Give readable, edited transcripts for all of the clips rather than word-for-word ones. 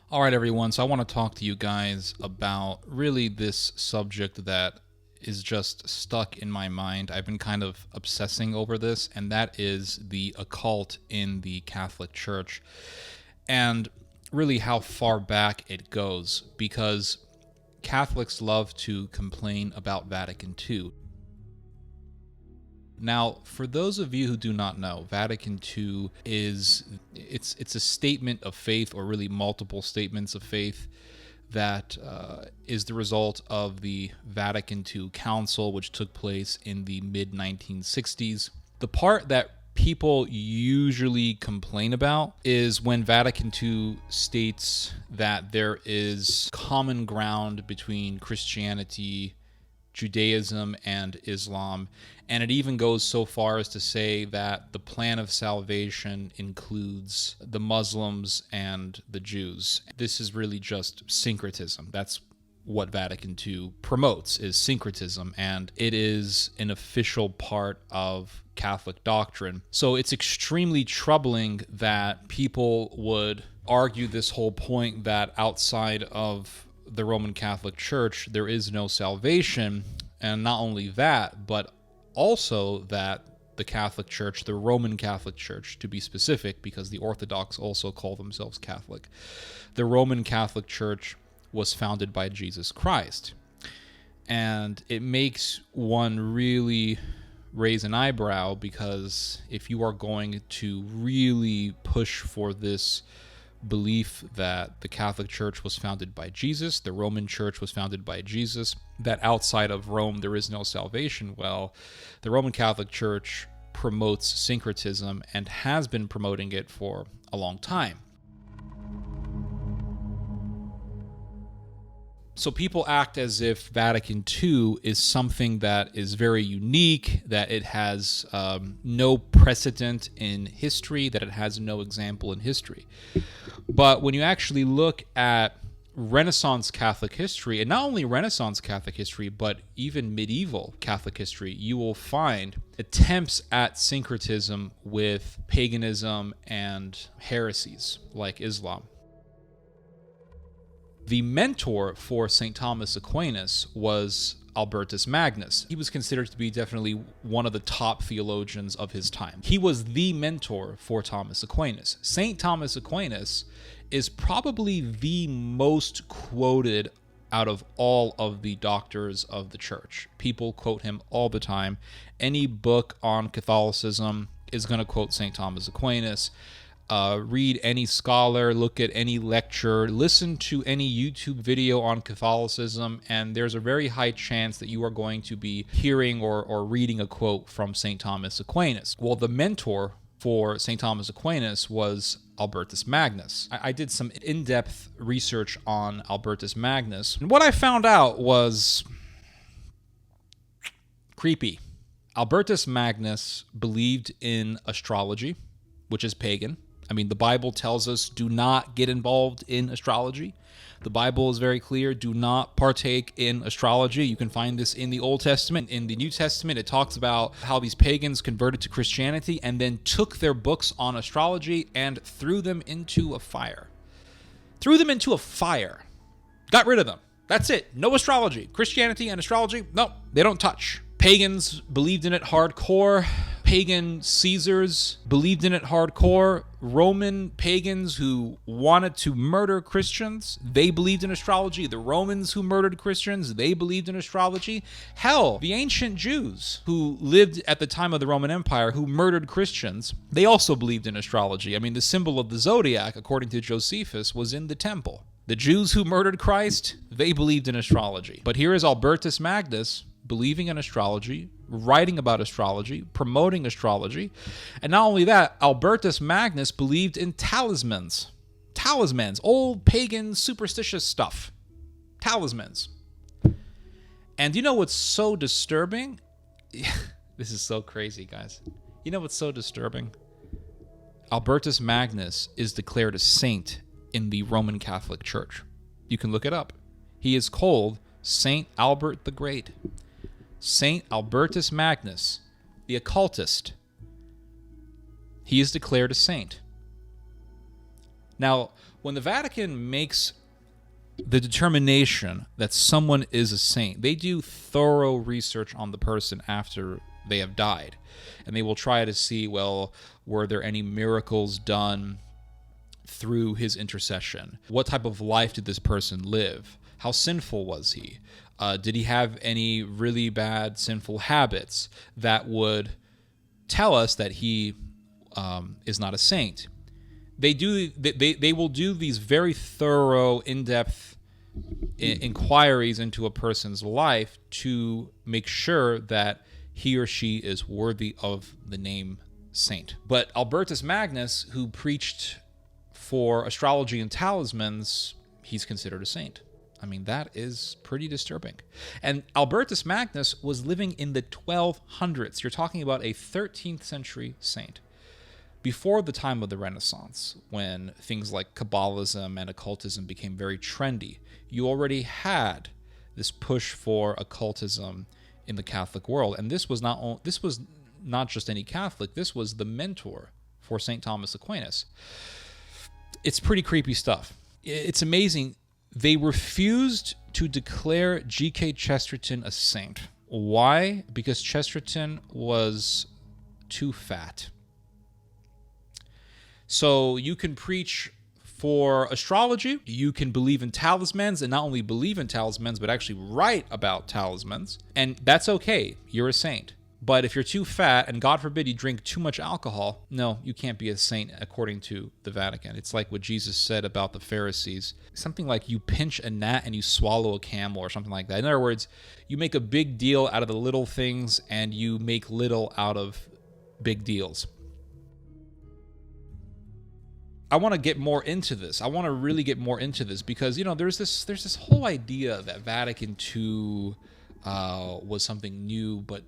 All right, everyone. So I want to talk to you guys about really this subject that is just stuck in my mind. I've been kind of obsessing over this, and that is the occult in the Catholic Church, and really how far back it goes, because Catholics love to complain about Vatican II. Now, for those of you who do not know, Vatican II it's a statement of faith, or really multiple statements of faith, that is the result of the Vatican II Council, which took place in the mid-1960s. The part that people usually complain about is when Vatican II states that there is common ground between Christianity, Judaism, and Islam, and it even goes so far as to say that the plan of salvation includes the Muslims and the Jews. This is really just syncretism. That's what Vatican II promotes, is syncretism, and it is an official part of Catholic doctrine. So it's extremely troubling that people would argue this whole point that outside of the Roman Catholic Church there is no salvation, and not only that, but also that the Catholic Church, the Roman Catholic Church to be specific, because the Orthodox also call themselves Catholic, the Roman Catholic Church was founded by Jesus Christ. And it makes one really raise an eyebrow, because if you are going to really push for this belief that the Catholic Church was founded by Jesus, the Roman Church was founded by Jesus, that outside of Rome there is no salvation, well, the Roman Catholic Church promotes syncretism and has been promoting it for a long time. So people act as if Vatican II is something that is very unique, that it has no precedent in history, that it has no example in history. But when you actually look at Renaissance Catholic history, and not only Renaissance Catholic history, but even medieval Catholic history, you will find attempts at syncretism with paganism and heresies like Islam. The mentor for St. Thomas Aquinas was Albertus Magnus. He was considered to be definitely one of the top theologians of his time. He was the mentor for Thomas Aquinas. St. Thomas Aquinas is probably the most quoted out of all of the doctors of the church. People quote him all the time. Any book on Catholicism is going to quote St. Thomas Aquinas. Read any scholar, look at any lecture, listen to any YouTube video on Catholicism, and there's a very high chance that you are going to be hearing or reading a quote from St. Thomas Aquinas. Well, the mentor for St. Thomas Aquinas was Albertus Magnus. I did some in-depth research on Albertus Magnus, and what I found out was creepy. Albertus Magnus believed in astrology, which is pagan. I mean, the Bible tells us do not get involved in astrology. The Bible is very clear, do not partake in astrology. You can find this in the Old Testament. In the New Testament, it talks about how these pagans converted to Christianity and then took their books on astrology and threw them into a fire. Threw them into a fire. Got rid of them. That's it. No astrology. Christianity and astrology, no, they don't touch. Pagans believed in it hardcore. Pagan Caesars believed in it hardcore. Roman pagans who wanted to murder Christians, they believed in astrology. The Romans who murdered Christians, they believed in astrology. Hell, the ancient Jews who lived at the time of the Roman Empire who murdered Christians, they also believed in astrology. I mean, the symbol of the zodiac, according to Josephus, was in the temple. The Jews who murdered Christ, they believed in astrology. But here is Albertus Magnus believing in astrology, writing about astrology, promoting astrology. And not only that, Albertus Magnus believed in talismans. Talismans, old pagan superstitious stuff. Talismans. And you know what's so disturbing? This is so crazy, guys. You know what's so disturbing? Albertus Magnus is declared a saint in the Roman Catholic Church. You can look it up. He is called Saint Albert the Great. Saint Albertus Magnus, the occultist. He is declared a saint. Now, when the Vatican makes the determination that someone is a saint, they do thorough research on the person after they have died. And they will try to see, well, were there any miracles done through his intercession? What type of life did this person live? How sinful was he? Did he have any really bad sinful habits that would tell us that he is not a saint? They will do these very thorough, in-depth inquiries into a person's life to make sure that he or she is worthy of the name saint. But Albertus Magnus, who preached for astrology and talismans, he's considered a saint. I mean, that is pretty disturbing. And Albertus Magnus was living in the 1200s. You're talking about a 13th century saint. Before the time of the Renaissance, when things like Kabbalism and occultism became very trendy, you already had this push for occultism in the Catholic world. And this was not just any Catholic, this was the mentor for St. Thomas Aquinas. It's pretty creepy stuff. It's amazing. They refused to declare G.K. Chesterton a saint. Why? Because Chesterton was too fat. So you can preach for astrology, you can believe in talismans, and not only believe in talismans, but actually write about talismans, and that's okay. You're a saint. But if you're too fat, and God forbid you drink too much alcohol, no, you can't be a saint according to the Vatican. It's like what Jesus said about the Pharisees. Something like you pinch a gnat and you swallow a camel or something like that. In other words, you make a big deal out of the little things and you make little out of big deals. I want to get more into this. I want to really get more into this because, there's this whole idea that Vatican II was something new, but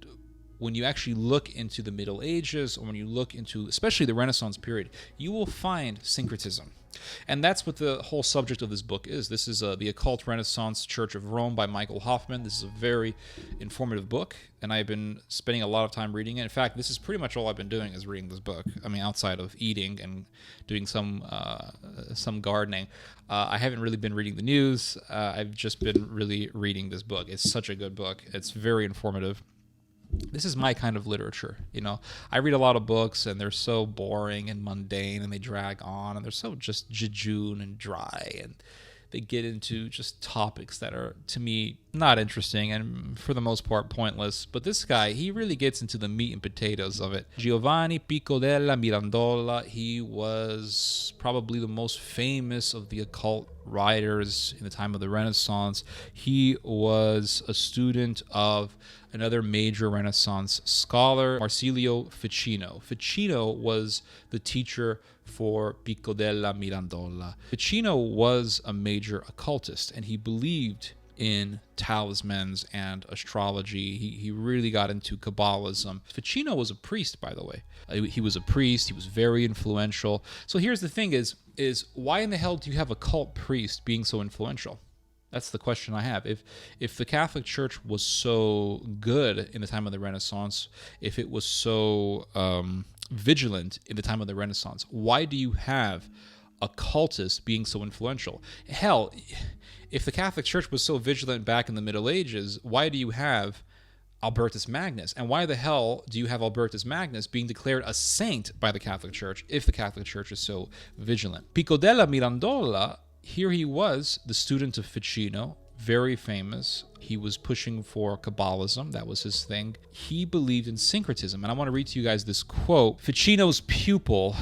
when you actually look into the Middle Ages, or when you look into especially the Renaissance period, you will find syncretism. And that's what the whole subject of this book is. This is the Occult Renaissance Church of Rome by Michael Hoffman. This is a very informative book, and I've been spending a lot of time reading it. In fact, this is pretty much all I've been doing is reading this book. I mean, outside of eating and doing some gardening. I haven't really been reading the news. I've just been really reading this book. It's such a good book. It's very informative. This is my kind of literature, I read a lot of books and they're so boring and mundane and they drag on and they're so just jejune and dry and they get into just topics that are, to me, not interesting and for the most part pointless. But this guy, he really gets into the meat and potatoes of it. Giovanni Pico della Mirandola, he was probably the most famous of the occult writers in the time of the Renaissance. He was a student of another major Renaissance scholar, Marsilio Ficino. Ficino was the teacher for Pico della Mirandola. Ficino was a major occultist, and he believed in talismans and astrology. He really got into Kabbalism. Ficino was a priest, by the way. He was a priest. He was very influential. So here's the thing is why in the hell do you have a cult priest being so influential? That's the question I have. If the Catholic Church was so good in the time of the Renaissance, if it was so vigilant in the time of the Renaissance, why do you have occultists being so influential? Hell, if the Catholic Church was so vigilant back in the Middle Ages, why do you have Albertus Magnus? And why the hell do you have Albertus Magnus being declared a saint by the Catholic Church if the Catholic Church is so vigilant? Pico della Mirandola, here he was, the student of Ficino, very famous. He was pushing for Kabbalism. That was his thing. He believed in syncretism. And I want to read to you guys this quote. Ficino's pupil,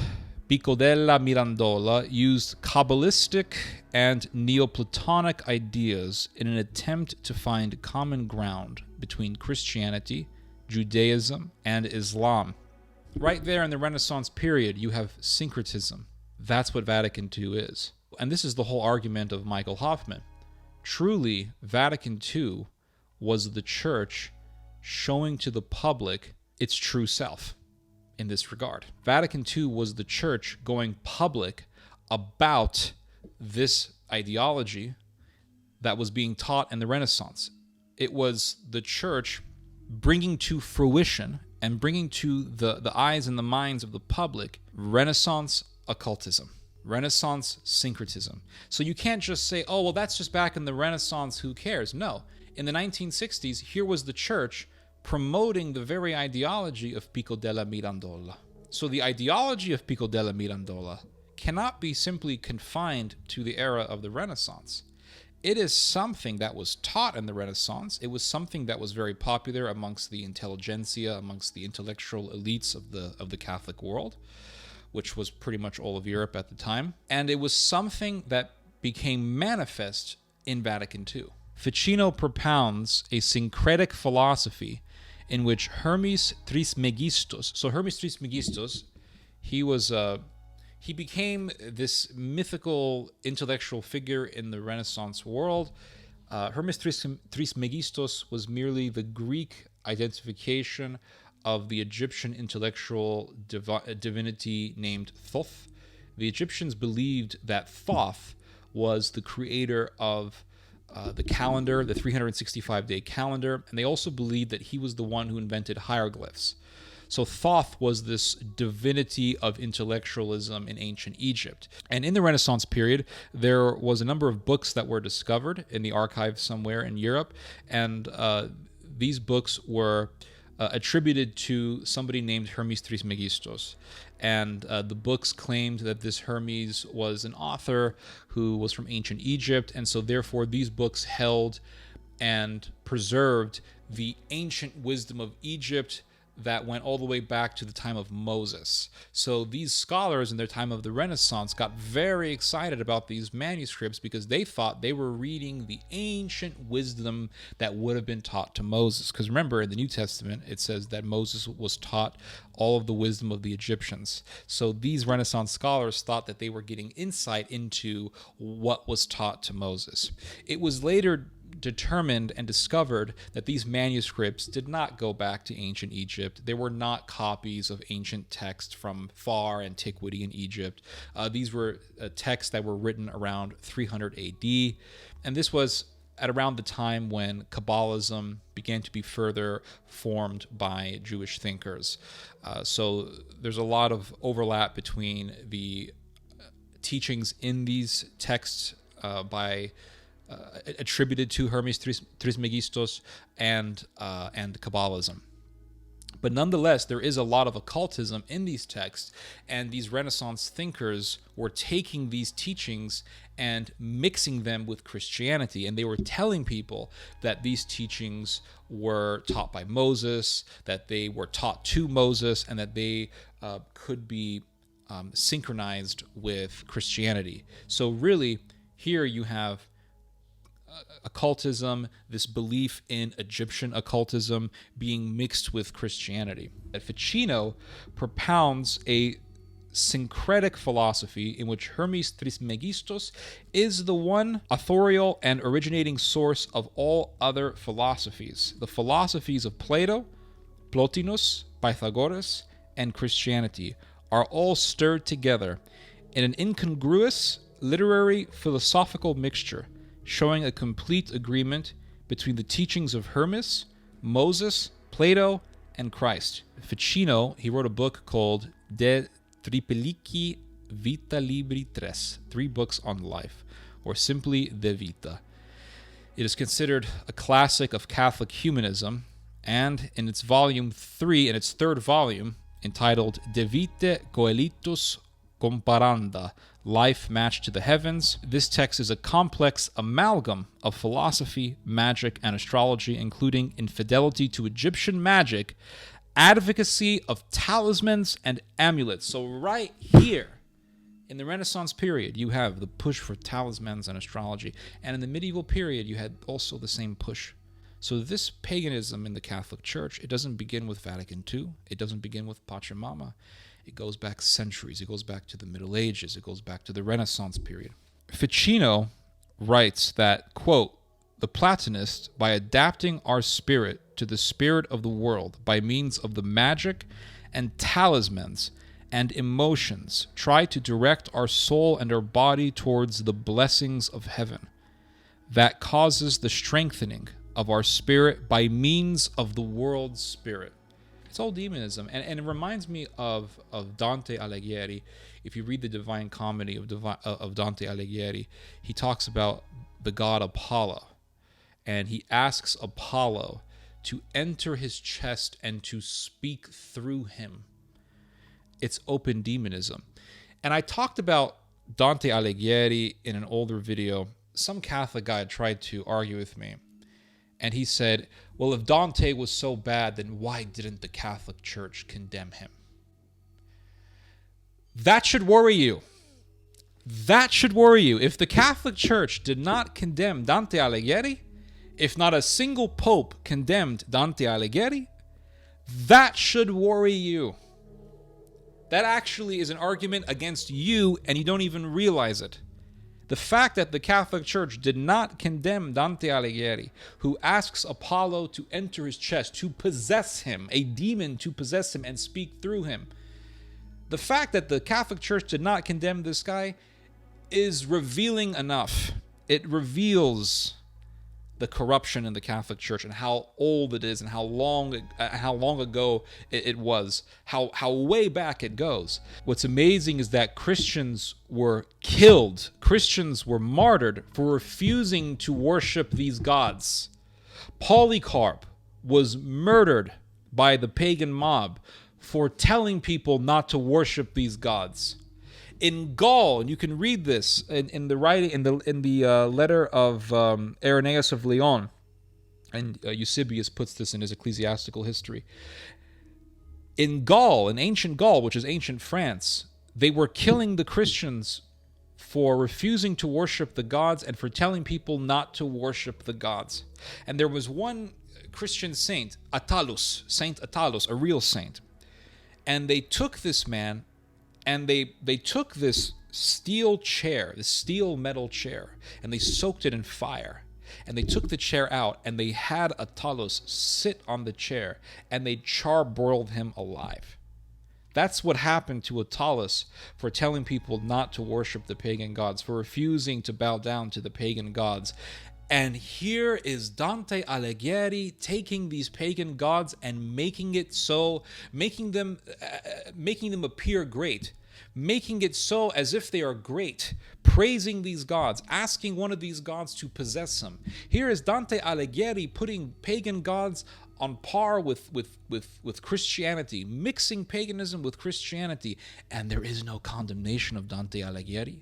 Pico della Mirandola, used Kabbalistic and Neoplatonic ideas in an attempt to find common ground between Christianity, Judaism, and Islam. Right there in the Renaissance period, you have syncretism. That's what Vatican II is. And this is the whole argument of Michael Hoffman. Truly, Vatican II was the church showing to the public its true self in this regard. Vatican II was the church going public about this ideology that was being taught in the Renaissance. It was the church bringing to fruition and bringing to the eyes and the minds of the public Renaissance occultism. Renaissance syncretism. So you can't just say, oh, well, that's just back in the Renaissance, who cares? No. In the 1960s, here was the church promoting the very ideology of Pico della Mirandola. So the ideology of Pico della Mirandola cannot be simply confined to the era of the Renaissance. It is something that was taught in the Renaissance. It was something that was very popular amongst the intelligentsia, amongst the intellectual elites of the Catholic world, which was pretty much all of Europe at the time. And it was something that became manifest in Vatican II. Ficino propounds a syncretic philosophy in which Hermes Trismegistus, so Hermes Trismegistus, he became this mythical intellectual figure in the Renaissance world. Hermes Trismegistus was merely the Greek identification of the Egyptian intellectual divinity named Thoth. The Egyptians believed that Thoth was the creator of the calendar, the 365-day calendar, and they also believed that he was the one who invented hieroglyphs. So Thoth was this divinity of intellectualism in ancient Egypt. And in the Renaissance period, there was a number of books that were discovered in the archives somewhere in Europe, and these books were attributed to somebody named Hermes Trismegistus. And the books claimed that this Hermes was an author who was from ancient Egypt, and so therefore these books held and preserved the ancient wisdom of Egypt that went all the way back to the time of Moses. So these scholars in their time of the Renaissance got very excited about these manuscripts because they thought they were reading the ancient wisdom that would have been taught to Moses. Because remember, in the New Testament, it says that Moses was taught all of the wisdom of the Egyptians. So these Renaissance scholars thought that they were getting insight into what was taught to Moses. It was later determined and discovered that these manuscripts did not go back to ancient Egypt. They were not copies of ancient texts from far antiquity in Egypt. These were texts that were written around 300 AD, and this was at around the time when Kabbalism began to be further formed by Jewish thinkers. So there's a lot of overlap between the teachings in these texts attributed to Hermes Trismegistus and Kabbalism. But nonetheless, there is a lot of occultism in these texts, and these Renaissance thinkers were taking these teachings and mixing them with Christianity, and they were telling people that these teachings were taught by Moses, that they were taught to Moses, and that they could be synchronized with Christianity. So really, here you have occultism, this belief in Egyptian occultism being mixed with Christianity. Ficino propounds a syncretic philosophy in which Hermes Trismegistus is the one authorial and originating source of all other philosophies. The philosophies of Plato, Plotinus, Pythagoras, and Christianity are all stirred together in an incongruous literary philosophical mixture, showing a complete agreement between the teachings of Hermes, Moses, Plato, and Christ. Ficino, he wrote a book called De Triplici Vita Libri Tres, 3 books on life, or simply De Vita. It is considered a classic of Catholic humanism, and in its volume 3, in its 3rd volume, entitled De Vitae Coelitus Comparanda, Life Matched to the Heavens, this text is a complex amalgam of philosophy, magic, and astrology, including infidelity to Egyptian magic, advocacy of talismans and amulets. So right here, in the Renaissance period, you have the push for talismans and astrology, and in the medieval period, you had also the same push. So this paganism in the Catholic Church, it doesn't begin with Vatican II, it doesn't begin with Pachamama. It goes back centuries. It goes back to the Middle Ages. It goes back to the Renaissance period. Ficino writes that, quote, "The Platonists, by adapting our spirit to the spirit of the world by means of the magic and talismans and emotions, try to direct our soul and our body towards the blessings of heaven. That causes the strengthening of our spirit by means of the world's spirit." It's all demonism, and it reminds me of Dante Alighieri. If you read the Divine Comedy of Dante Alighieri, he talks about the god Apollo, and he asks Apollo to enter his chest and to speak through him. It's open demonism. And I talked about Dante Alighieri in an older video. Some Catholic guy tried to argue with me, and he said, well, if Dante was so bad, then why didn't the Catholic Church condemn him? That should worry you. That should worry you. If the Catholic Church did not condemn Dante Alighieri, if not a single pope condemned Dante Alighieri, that should worry you. That actually is an argument against you, and you don't even realize it. The fact that the Catholic Church did not condemn Dante Alighieri, who asks Apollo to enter his chest, to possess him, a demon to possess him and speak through him. The fact that the Catholic Church did not condemn this guy is revealing enough. It reveals the corruption in the Catholic Church and how old it is and how long ago it was, how way back it goes. What's amazing is that Christians were killed, Christians were martyred for refusing to worship these gods. Polycarp was murdered by the pagan mob for telling people not to worship these gods. In Gaul, and you can read this in the writing in the letter of Irenaeus of Lyon, and Eusebius puts this in his ecclesiastical history. In Gaul, in ancient Gaul, which is ancient France, they were killing the Christians for refusing to worship the gods and for telling people not to worship the gods. And there was one Christian saint, Attalus, Saint Attalus, a real saint, and they took this man. And they took this steel chair, this steel metal chair, and they soaked it in fire. And they took the chair out, and they had Attalus sit on the chair, and they charbroiled him alive. That's what happened to Attalus for telling people not to worship the pagan gods, for refusing to bow down to the pagan gods. And here is Dante Alighieri taking these pagan gods and making them appear great, making it so as if they are great, praising these gods, asking one of these gods to possess him. Here is Dante Alighieri putting pagan gods on par with Christianity, mixing paganism with Christianity, and there is no condemnation of Dante Alighieri.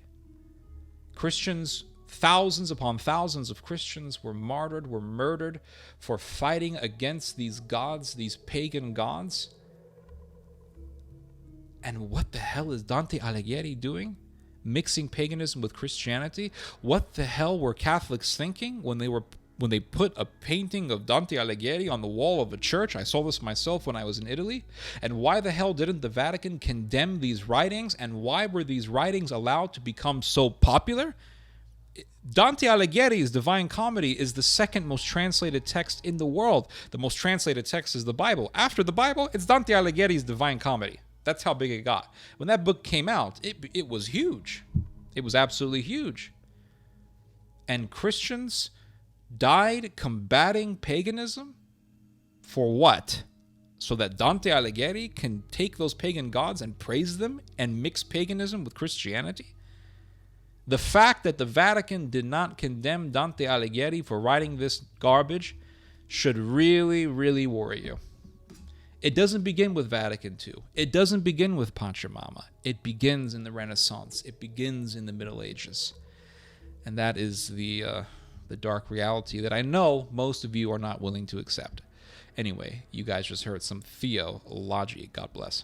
Christians, thousands upon thousands of Christians were martyred, were murdered for fighting against these gods, these pagan gods. And what the hell is Dante Alighieri doing? Mixing paganism with Christianity? What the hell were Catholics thinking when they put a painting of Dante Alighieri on the wall of a church? I saw this myself when I was in Italy. And why the hell didn't the Vatican condemn these writings? And why were these writings allowed to become so popular? Dante Alighieri's Divine Comedy is the second most translated text in the world. The most translated text is the Bible. After the Bible, it's Dante Alighieri's Divine Comedy. That's how big it got. When that book came out, it was huge. It was absolutely huge. And Christians died combating paganism for what? So that Dante Alighieri can take those pagan gods and praise them and mix paganism with Christianity? The fact that the Vatican did not condemn Dante Alighieri for writing this garbage should really, really worry you. It doesn't begin with Vatican II. It doesn't begin with Pachamama. It begins in the Renaissance. It begins in the Middle Ages. And that is the dark reality that I know most of you are not willing to accept. Anyway, you guys just heard some theology. God bless.